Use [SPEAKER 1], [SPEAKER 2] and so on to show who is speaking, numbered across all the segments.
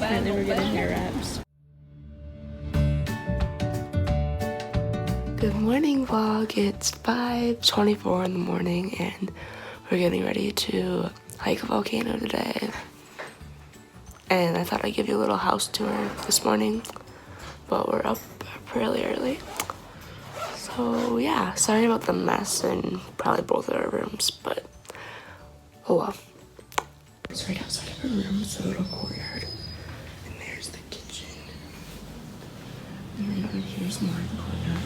[SPEAKER 1] Apparently we're getting hair wraps. Good morning vlog. It's 5:24 in the morning and we're getting ready to hike a volcano today. And I thought I'd give you a little house tour this morning, but we're up really early. So yeah, sorry about the mess in probably both of our rooms, but oh well. So right outside of our room is a little courtyard, and there's the kitchen. And right over here's more of the courtyard.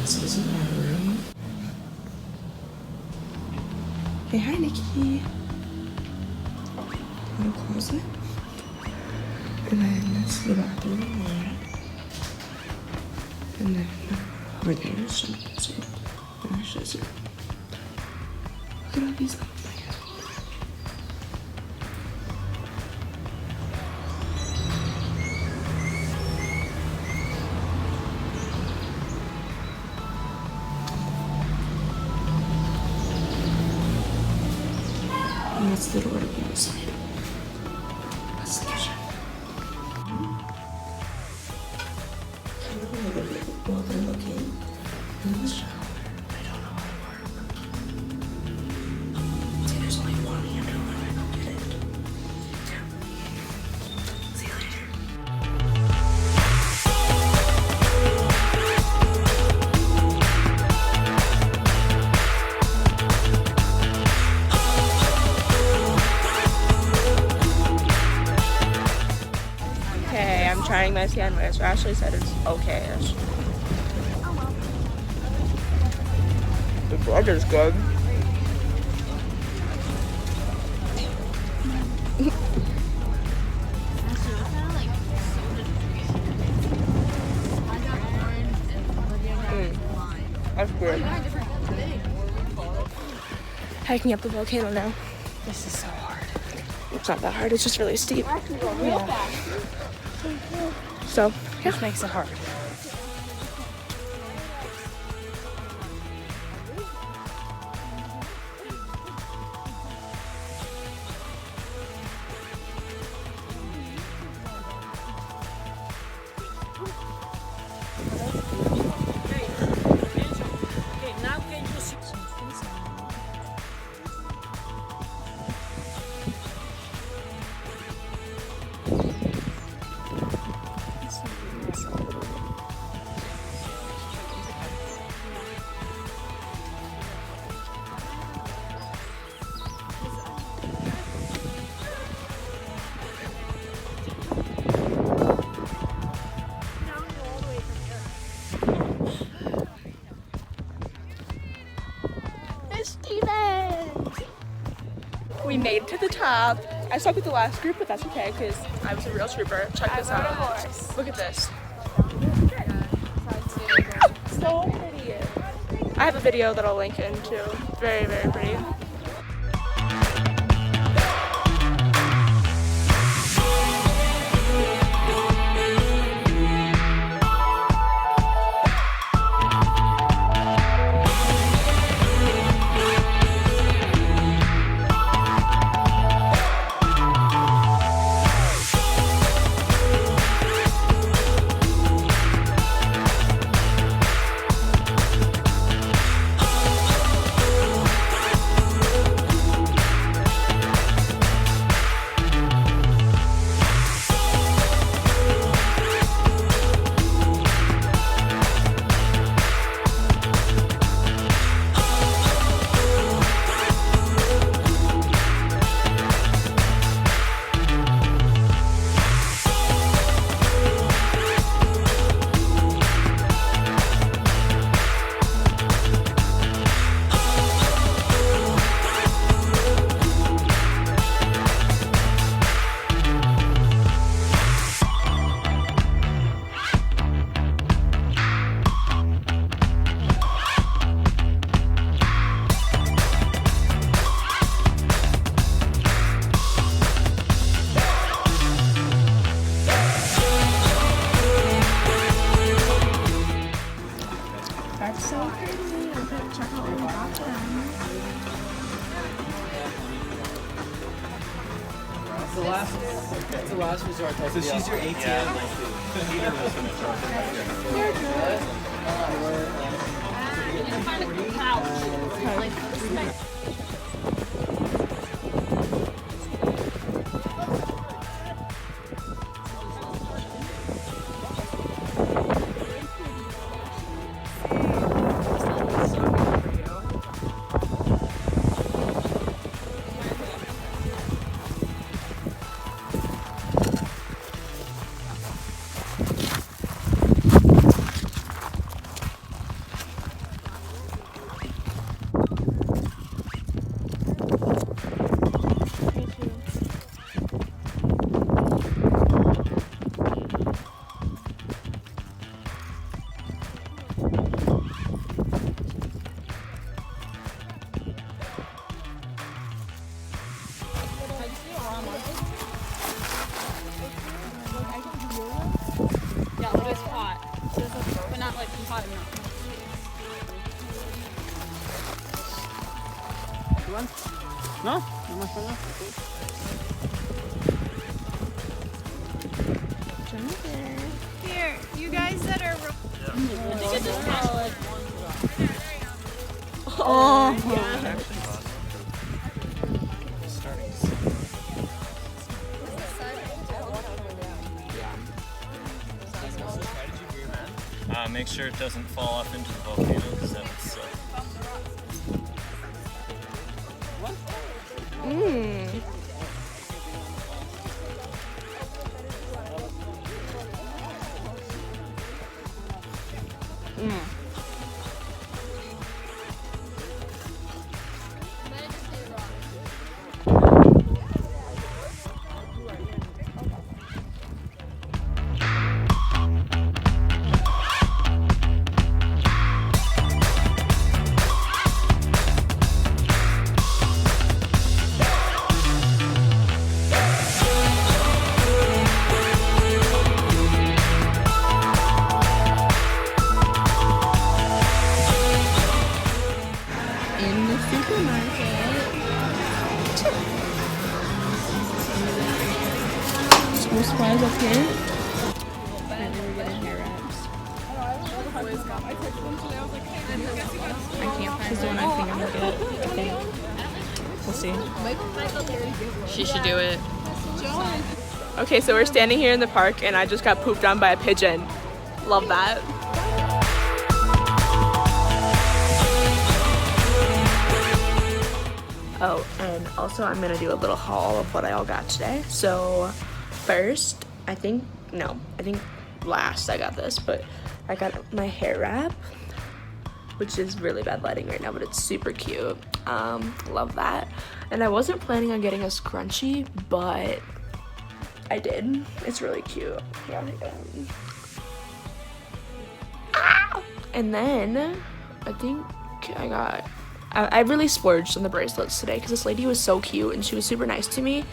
[SPEAKER 1] So this is our room. Hey, hi Nikki. Little closet. And then this is the bathroom. And then over there is Shannon's room. And Ashley's room. Look at all these little things. And that's the door on the side. That's the kitchen. While they're looking in the shower, I don't know how to work. See, there's only one handle and I don't get it. See you later. Okay, I'm trying my sandwich. Ashley said it's okay-ish. The bread is good. That's weird. Hiking up the volcano now. This is so hard. It's not that hard, it's just really steep. Yeah. So, yeah. Which makes it hard. We made it to the top. I suck with the last group, but that's okay because I was a real trooper. Check this out. Look at this. So pretty. I have a video that I'll link in too. Very, very pretty.
[SPEAKER 2] It's the last resort type. So she's your ATM. Yeah. No? No más para
[SPEAKER 3] Here, you guys that are.
[SPEAKER 1] Oh,
[SPEAKER 3] Yeah.
[SPEAKER 2] Make sure it doesn't fall off into the volcano because that would suck.
[SPEAKER 1] in the supermarket. School supplies up here. And then we're getting hair wraps. I can't find the one I think I'm gonna get. I think. We'll see. She should do it. Okay, so we're standing here in the park and I just got pooped on by a pigeon. Love that. Oh, and also I'm gonna do a little haul of what I all got today. So first, I think last I got this, but I got my hair wrap, which is really bad lighting right now, but it's super cute. Love that. And I wasn't planning on getting a scrunchie, but I did. It's really cute. Here, and then I think I really splurged on the bracelets today because this lady was so cute and she was super nice to me,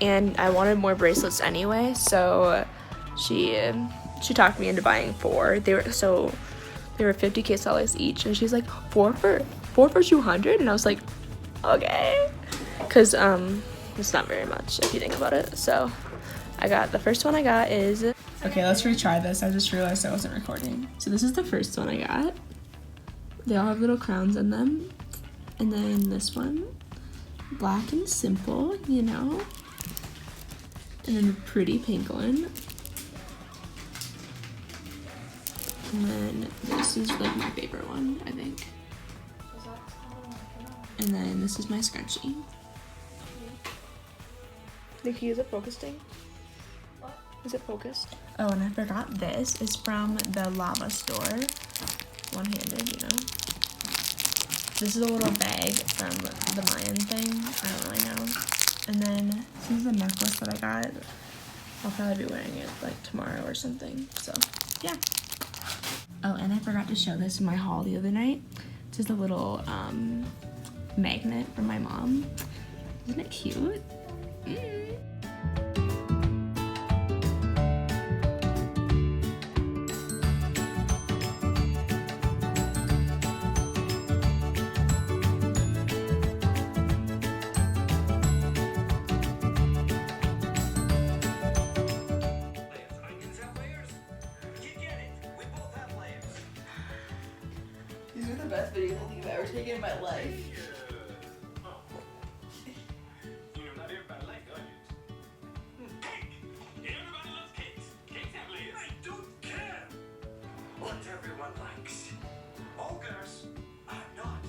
[SPEAKER 1] and I wanted more bracelets anyway, so she talked me into buying 4. They were 50 quetzales each, and she's like, four for 200, and I was like, okay, because it's not very much if you think about it. So I got the first one I got is, okay, let's retry this. I just realized I wasn't recording. So this is the first one I got. They all have little crowns in them. And then this one, black and simple, you know. And then the pretty pink one. And then this is like my favorite one, I think. And then this is my scrunchie. Nikki, is it focusing? What? Is it focused? Oh, and I forgot this is from the lava store. One-handed, you know. This is a little bag from the Mayan thing. I don't really know. And then this is the necklace that I got. I'll probably be wearing it like tomorrow or something. So yeah. Oh, and I forgot to show this in my haul the other night. This is a little magnet from my mom. Isn't it cute? best videos I think I've ever taken in my life.
[SPEAKER 4] You know, not everybody likes onions. Cake! Everybody loves cakes. Cakes have layers. I don't care what everyone likes. Ogres are not